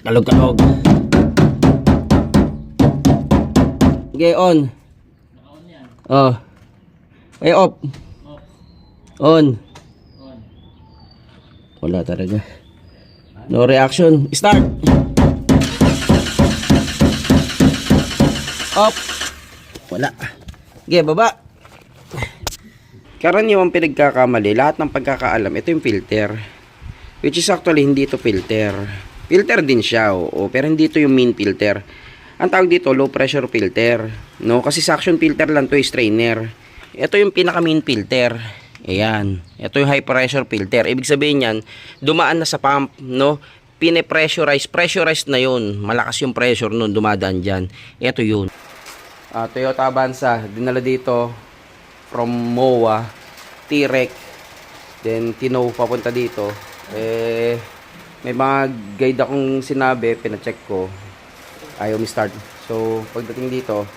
Kalog-kalog. Okay, on. Oh. Ay, off. On. Wala talaga. No reaction. Start. Off. Wala. Okay, baba. Karaniwang pinagkakamali, lahat ng pagkakaalam, ito yung filter. Which is actually hindi ito filter. Filter din siya, oo, pero hindi ito yung main filter. Ang tawag dito, low pressure filter. No? Kasi suction filter lang to, strainer. Ito yung pinaka main filter. Ayan. Ito yung high pressure filter. Ibig sabihin yan, dumaan na sa pump, no? Pressurized na yun. Malakas yung pressure nun, dumadaan dyan. Ito yun. Toyota Avanza, dinala dito from MOA, T-Rec, then Tino papunta dito. May mga guide akong sinabi, pinacheck ko, ayaw mi-start. So pagdating dito,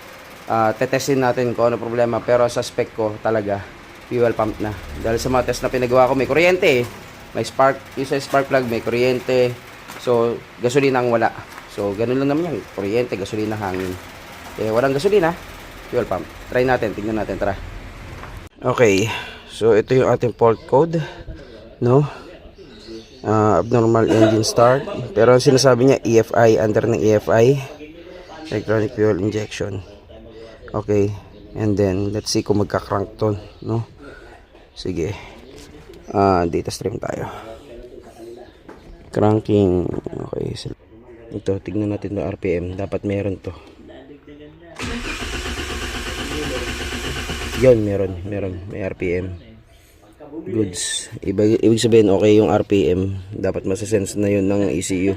tetestin natin kung ano problema, pero suspect ko talaga fuel pump na, dahil sa mga test na pinagawa ko, may kuryente, may spark, yung sa spark plug may kuryente, so gasolina ang wala. So ganun lang naman yan, kuryente, gasolina, hangin. Walang gasolina, fuel pump. Try natin, tingnan natin, tara. Okay, so ito yung ating fault code, no? Abnormal engine start, pero ang sinasabi niya EFI, under ng EFI, electronic fuel injection. Okay, and then let's see kung magka-crank to, no? Sige, data stream tayo, cranking. Okay, ito, tignan natin yung RPM, dapat meron to. Yun, meron, may RPM. Goods. Ibig sabihin, okay yung RPM. Dapat masasense na yun ng ECU.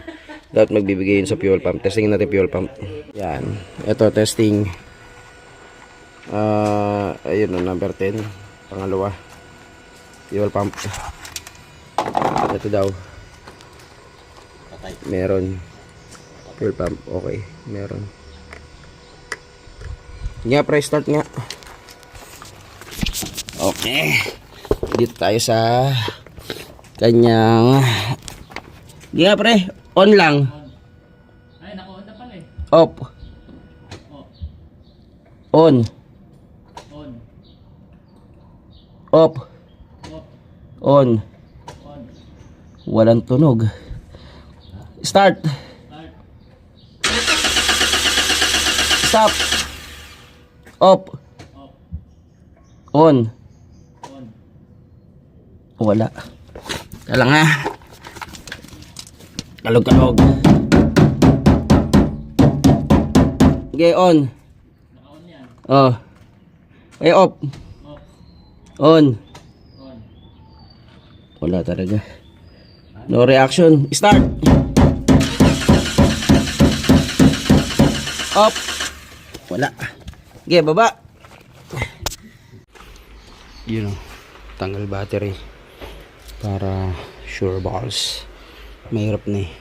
Dapat magbibigay yun sa fuel pump. Testing natin fuel pump. Yan. Ito, testing. Ayun, number 10. Pangalawa. Fuel pump. Ito daw. Meron. Fuel pump. Okay. Meron. Nga, press start nga. Okay. Dito tayo sa kanyang. Di nga pre, on lang. Ay, naka-on na pala eh. Off. On. On. Off. Off. On. On. Walang tunog. Start. Start. Stop. Off. Off. On. On. Wala. Kala nga. Kalog-kalog. Okay, on. Naka-on yan. Oh. Ay, off. Off. On. On. Wala talaga. No reaction. Start. Off. Wala. Okay, baba. Yun o. Tanggal battery. Para sure balls. Mahirap na eh.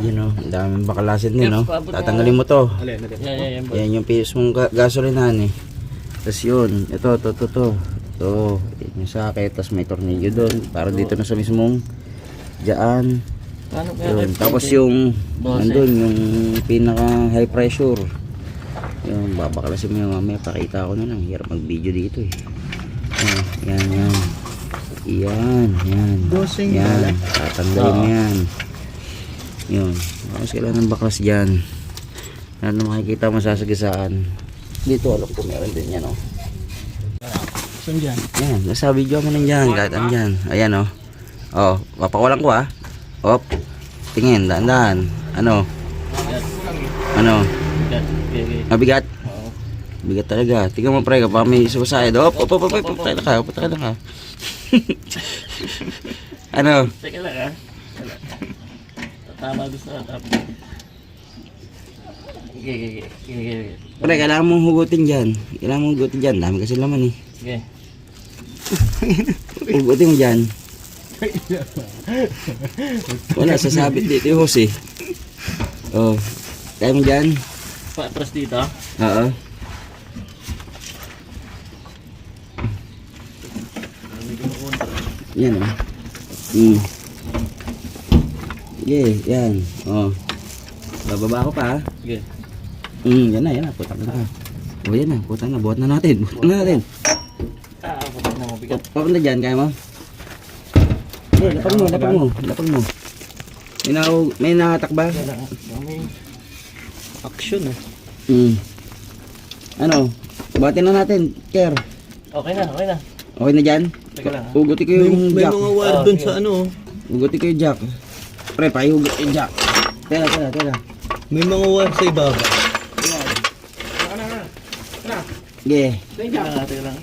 Yun o. Ang daming bakalasin din o. Tatanggalin mo to. Yan. Yan yung piso mong gasolinahan eh. Tapos yun. Ito. Ito. Yung sakit. Tapos may tornilyo doon. Para dito na sa mismong dyan. Yun. Tapos yung nandun yung pinaka high pressure. Yung babakalasin mo yung mamaya. Pakita ko na lang. Hirap mag video dito eh. Yan. Tatanggalin mo yan. Yun. Tapos kailangan ng baklas dyan. Ano na makikita mo sasagasaan. Dito alam ko meron din yan o. Saan dyan? Yan. Nasa video mo lang dyan. Kahit ano dyan. Ayan o. O. Papakawalan ko ah. Op. Tingin. Daan. Ano? Mabigat. Bigat talaga. Tingnan mo pre, kapag may sumasayad. Patay na ka. Ano? Teka lang ah. Tama gusto ka. Okay. Pre, kailangan mong hugutin dyan. Dami kasi laman eh. Okay. Hugutin mo dyan. Wala, sasabit dito yung hose eh. Oh. Kaya mo dyan? Patras dito? Oo. Yan o. Okay, yan. Oh. Bababa ko pa ha. Sige. Yan na. Putak na ka. O yan na, putak na. Buhat na natin. Kapag na mabigat. Papunta dyan, kaya mo? Lapag mo. May nakatak ba? May action eh. Ano? Buhatin na natin, Ker. Okay na. Okay na dyan? Teka lang ha. Hugutin ko yung May jack. mga wire dun sa ano. Hugutin ko yung jack. Pre, pahihugot yung jack. Tela. May mga wire sa ibaba. Yeah. Teka lang.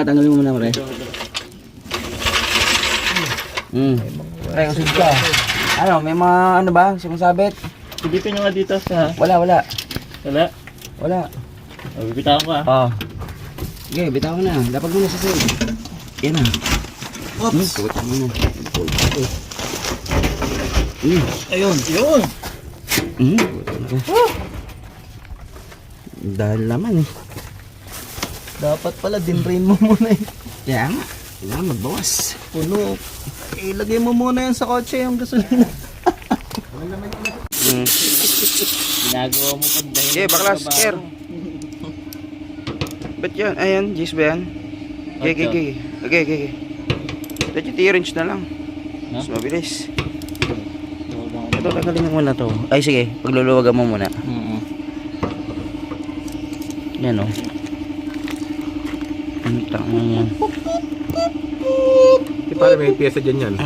Tanggalin mo muna, pre. Pre, usig ka. Ano, may mga ano ba? Sumasabit? Silipin nyo nga dito sa... Wala. Wala. Bibitawan ko ha. Oh. Okay, bitaw na. Lapag mo na sa side. Yan na. Oops. Kuwit mo na. Ayun. Yun! Dahil naman eh. Dapat pala dinrain mo muna eh. Kaya nga. Kailangan magbawas. Puno. Ilagay mo muna yan sa kotse yung gasolina. Ginagawa mo pag dahil. Okay, baklas. Ker. Ba't yan? Ayan, Jis ba yan? Okay. Dati t-wrench na lang. Mas mabilis. Ito, tagalin mo muna to. Ay, sige. Pagluluwagan mo muna. Yan o. Ang tanga yan. Di pala may pyesa dyan yan. Ha?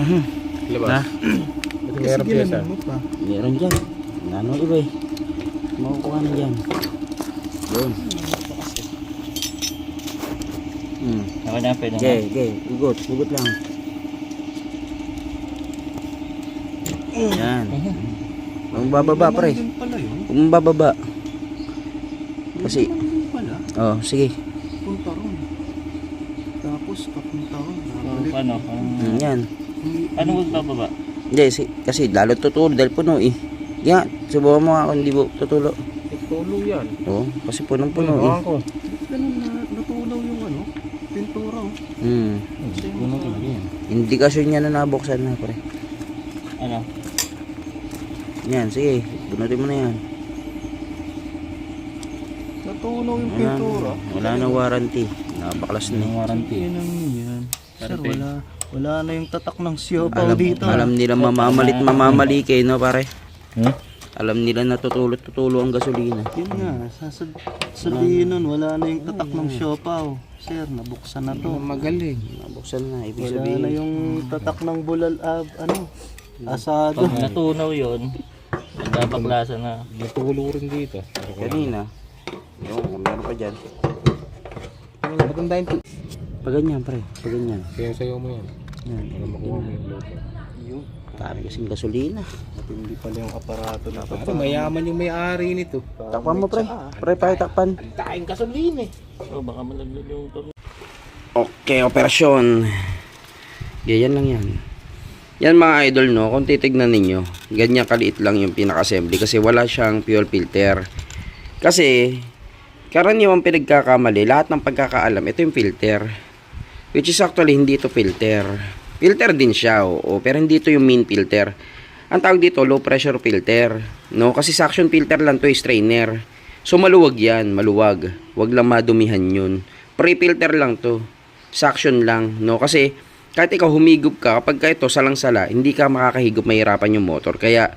Labas. Ito mayroong pyesa. Meron dyan. Ano iba eh. Makukuha na dyan. Doon. Okay na, pwede na. Okay. Hugot lang. Yan. Huwag bababa, pre. Huwag bababa. Kasi, oh, sige. Punta ron. Tapos papunta ron. Paano? Yan. Paano magbababa? Hindi, kasi lalo tutulo dahil puno eh. Yan, subukan mo nga kung hindi mo tutulo. Tulong yan. Oo, kasi punong-puno eh. Ko. Ganun na natulaw yung ano. Pintura oh. Puno talaga yan. Indikasyon niya na nabuksan na, pre. Ano? Yan, sige. Bunutin mo na yan. Natulaw yung pintura. Wala na warranty. Napaklas na. Warranty. Yan. Sir, wala na yung tatak ng siopaw dito. Alam nila mamamali kayo, no, pare? Hmm? Alam nila natutulo ang gasolina. Yun nga, sabihin nun, wala na yung tatak ng siopaw. Sir, nabuksan na to. Magaling. Nabuksan na, ibig Wala sabihin. na yung tatak ng bulal, asado. Pag natunaw yun, nagbabaklasan na. Natulo rin dito. Kanina. Yung, meron pa dyan. Matandahin to. Paganyan, pre. Paganyan. Kaya sa'yo mo yan. Yan. Para makuha mo yung loto. Dami kasing gasolina. Hindi pala yung aparato na Ito, mayaman yung may-ari nito. Takpan mo, pre. Pre, pakitakpan. Daing gasolina eh. Oh, baka malaglag yung turno. Okay, operasyon. Yan lang yan. Yan mga idol, no, kung titignan ninyo, ganyan kaliit lang yung pinaka-assembly kasi wala siyang fuel filter. Kasi, karaniwang pinagkakamali, lahat ng pagkakaalam, ito yung filter. Which is actually, hindi ito filter. Filter din siya, oo, pero hindi ito yung main filter. Ang tawag dito, low pressure filter. No? Kasi suction filter lang to is strainer. So, maluwag yan, maluwag. Huwag lang madumihan yun. Pre-filter lang to. Suction lang, no? Kasi, kahit ikaw humigop ka, kapag ka ito salang-sala, hindi ka makakahigop, mahirapan yung motor. Kaya,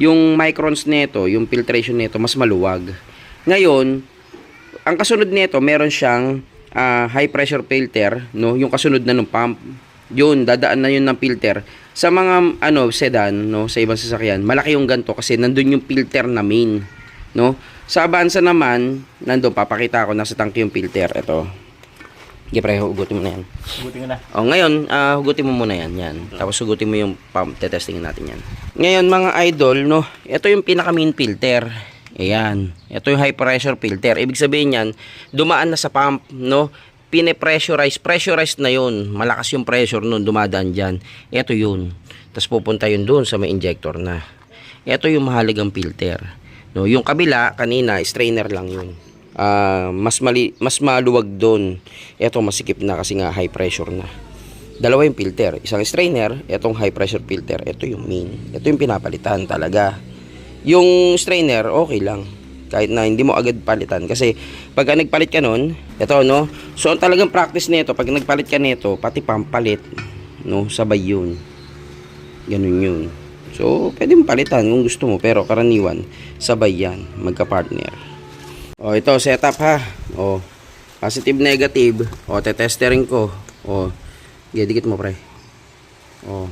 yung microns nito, yung filtration nito, mas maluwag. Ngayon, ang kasunod nito, meron siyang high pressure filter, no? Yung kasunod na ng pump. Yun, dadaan na yun ng filter. Sa mga sedan, no, sa ibang sasakyan, malaki yung ganto kasi nandun yung filter na main, no? Sa Avanza naman, nandun papakita ko nasa tangke yung filter. Ito. Okay, pre, hugutin mo na yan. Hugutin ko na. O, ngayon, hugutin mo muna yan. Tapos hugutin mo yung pump, tetestingin natin yan. Ngayon, mga idol, no, ito yung pinaka main filter. Ayan. Ito yung high pressure filter. Ibig sabihin yan, dumaan na sa pump, no? Pressurized na yun. Malakas yung pressure nun, dumadaan dyan. Ito yun. Tapos pupunta yun dun sa may injector na. Ito yung mahalagang filter. No, yung kabila, kanina, strainer lang yun. Mas maluwag dun. Ito masikip na kasi nga high pressure na. Dalawa yung filter. Isang strainer, itong high pressure filter. Ito yung main. Ito yung pinapalitan talaga. Yung strainer, okay lang. Kahit na hindi mo agad palitan. Kasi pagka nagpalit ka nun, ito no. So ang talagang practice nito, pag nagpalit ka nito, pati pampalit, no, sabay yun. Ganun yun. So pwede mo palitan kung gusto mo, pero karaniwan, sabay yan, magka-partner. O ito, setup ha. O, positive, negative. O, tetestering ko. O, dikit mo pre. O,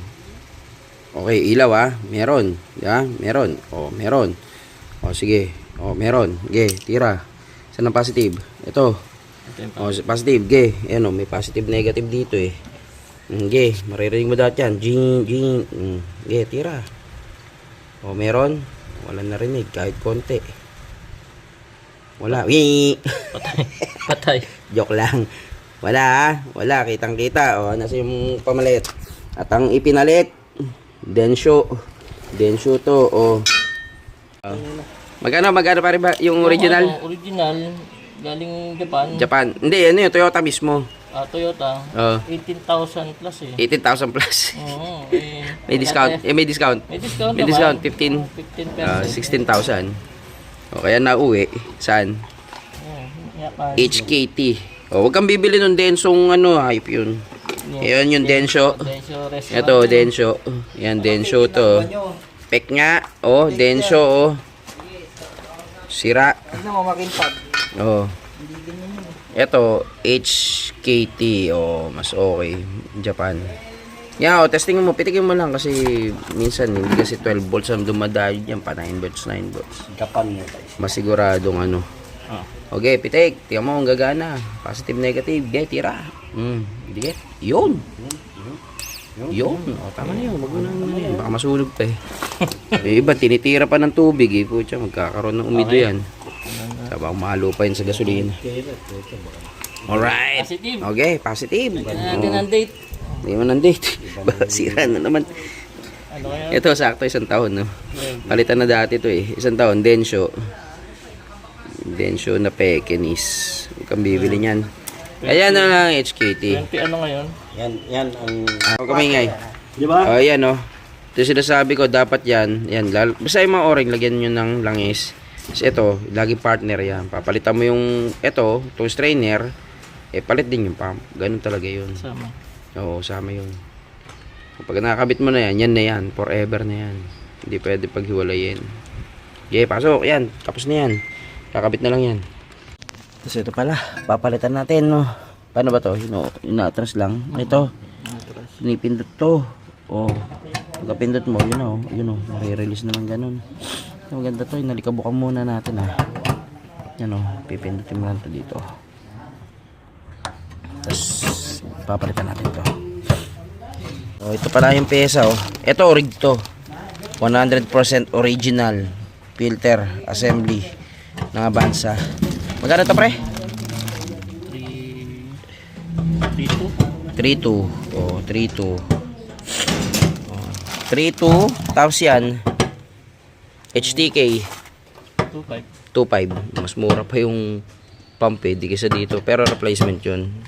okay, ilaw ha. Meron. Ya, meron. O, meron. O, sige. O, meron. Ge, tira. Saan ang positive? Ito. O, positive. Ge. Ayan o, may positive, negative dito eh. Ge, maririnig mo dati yan. Jing, jing. Ge, tira. O, meron. Wala narinig, kahit konti. Wala. Wii. Patay. Patay. Joke lang. Wala ha. Wala. Kitang kita. O, nasa yung pamalit. At ang ipinalit, Densho. Densho to. O. Magkano pare ba yung original? Ano, original. Galing Japan. Japan. Hindi, ano yun? Toyota mismo. Toyota. Oh. 18,000 plus eh. 18,000 plus. Oo. May discount. May discount. May discount May naman. discount. 15,000. 16,000. O, kaya nauwi. Saan? Japan. HKT. O, huwag kang bibili ng Densong ano, hype yun. Ayan yung Densho. Densho restaurant. Ito, Densho. Yan, Densho to. Pek nga. O, Densho, o. Sira. Ano mo makinpad? O. Ito, HKT. O, mas okay. Japan. Yan, o, testing mo. Pitikin mo lang kasi minsan hindi kasi 12 volts ang dumadayo yan pa 9 volts, 9 volts. Japan mo guys. Masiguradong ano. Okay, pitik. Tingnan mo ang gagana. Positive, negative. Get, tira. Get. Yun. Yun. O, tama na yun. Wag mo na yun. Baka masunog pa eh. Yung iba, tinitira pa ng tubig eh. Pucha, magkakaroon ng umido yan. Sabang mahalo pa yun sa gasolina. Alright. Positive. Okay, positive. Natin ang date. Hindi mo ng date. Sira na naman. Ano kaya? Ito, sakto 1 taon. No? Palitan na dati ito eh. 1 taon. Densho. Densho na Pekinis. Huwag kang bibili niyan. Ayan na lang HKT. 20 ano ngayon? Yan ang... Huwag kang maingay. Di ba? Ayan o. Ito sinasabi ko, dapat yan. Yan, basta yung mga oring, lagyan nyo ng langis. Kasi ito, lagi partner yan. Papalitan mo yung, ito, itong strainer, eh, palit din yung pump. Ganun talaga yun. Sama. Oo, sama yun. Kapag nakakabit mo na yan, yan na yan. Forever na yan. Hindi pwede paghiwalayin. Okay, pasok. Yan, tapos na yan. Kakabit na lang yan. Tapos ito pala, papalitan natin, no. Paano ba to? Ina-atras lang. Ito, pinipindot to. Oh, pagkapindot mo, yun o, nare-release naman ganun. Maganda to, inalikabukan muna natin ha. Yan o, pipindutin mo lang to dito. Tapos, papalitan natin to. So, ito pala yung pyesa o. Ito, orig to. 100% original filter assembly ng Avanza. Magkano to pre? 3.2. Oh, 3.2. 3.2. Tapos yan, HTK 2.5. Mas mura pa yung pump eh, di kaysa dito. Pero replacement yun.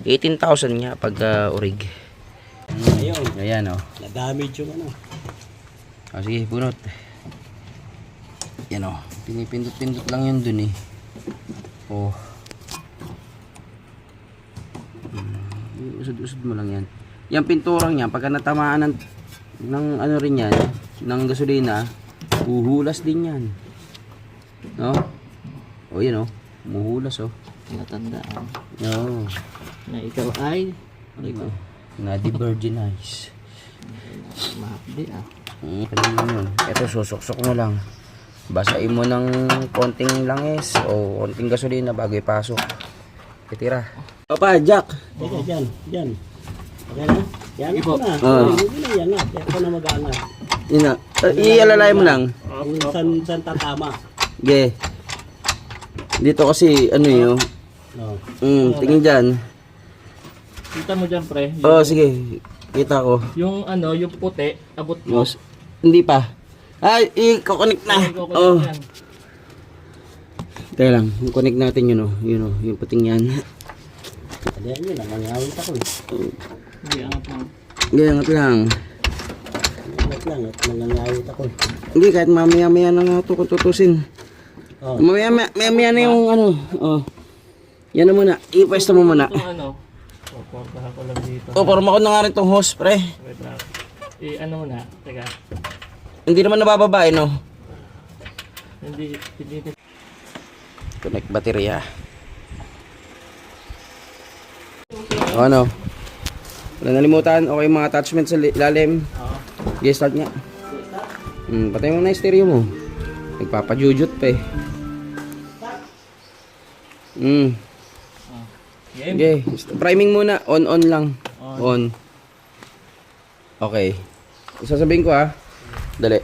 18,000 nga pag orig. Ayun. Ayan o. Na-damage yung ano. Sige, bunot. Yan o. Pinipindot-pindot lang yun dun eh. Oh. Usod-usod mo lang yan. Yung pinturang yan, pagka natamaan ng ano rin yan, ng gasolina, uhulas din yan. No? O yan o. Muhulas o. Natandaan. No. Na ikaw ay Na-devirginize. mahapdi Kanina yun. Ito, susuksok mo lang. Basain mo ng konting langis o konting gasolina bago ipasok. Itira. Papa, Jack. Teka, dyan. Okay na? Yan ako na. Yan na. Ito na mag-aangat. Yun na. Ialalay mo lang. Kung saan tatama. Okay. Dito kasi, ano yun. Tingin dyan. Kita mo dyan pre. Oh, sige. Kita ko. Yung ano, yung puti, abot mo. Hindi pa. Ay, i-connect na. Oh. Teka lang. Connect natin yun o. Yung puting yan. Ayan yun. Nangangawit ako eh. Hindi, angat lang. Ganyan lang. Wait lang, at nangangayit ako. Hindi, kahit mamaya-maya na nga ito kung tutusin. Oh. Mamaya na yung ano. Oh. Yan na muna. Ipwesto mo muna. Ito ano? Puportahan ko lang dito. O, forma ko na nga rin itong hose, pre. Wait lang. Ano muna? Teka. Hindi naman nabababa, no? Hindi. Connect baterya. O, ano? Wala nalimutan. Okay, mga attachment sa ilalim. Oo. Okay, start nga. Patay mo na yung stereo mo. Nagpapajujut pa eh. Game. Okay, priming muna. On lang. On. Okay. Sasabihin ko ha. Dali.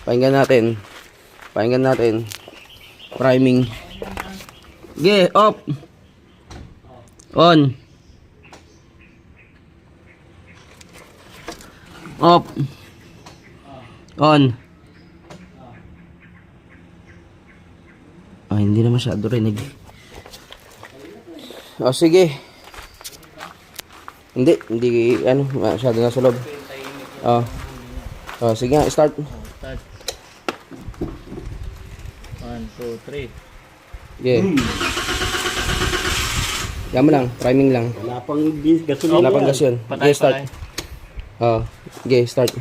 Pakinggan natin. Priming. Okay, off. On. Off. On. Ah, hindi na masyado rinig. O, sige. Hindi, ano, masyado na sa loob. Sige nga, start. Start. 1, 2, 3. Okay. Yan mo lang, priming lang. Wala pang gasolina. Wala pang gas yun. Patay, Okay, start. Okay, start.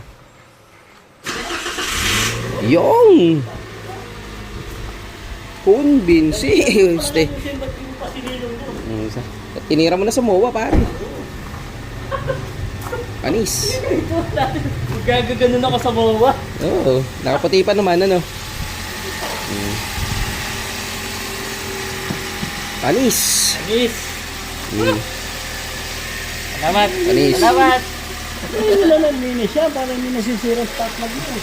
Yung! Convincing! Stay. Tinira mo na sa MOA, pare. Panis. Gagaganon ako sa bawa. Oo, nakaputi pa naman, ano. Panis. Anis. Salamat. Anis. Salamat. Wala nang linis siya, para hindi nasisira ang stock na dito.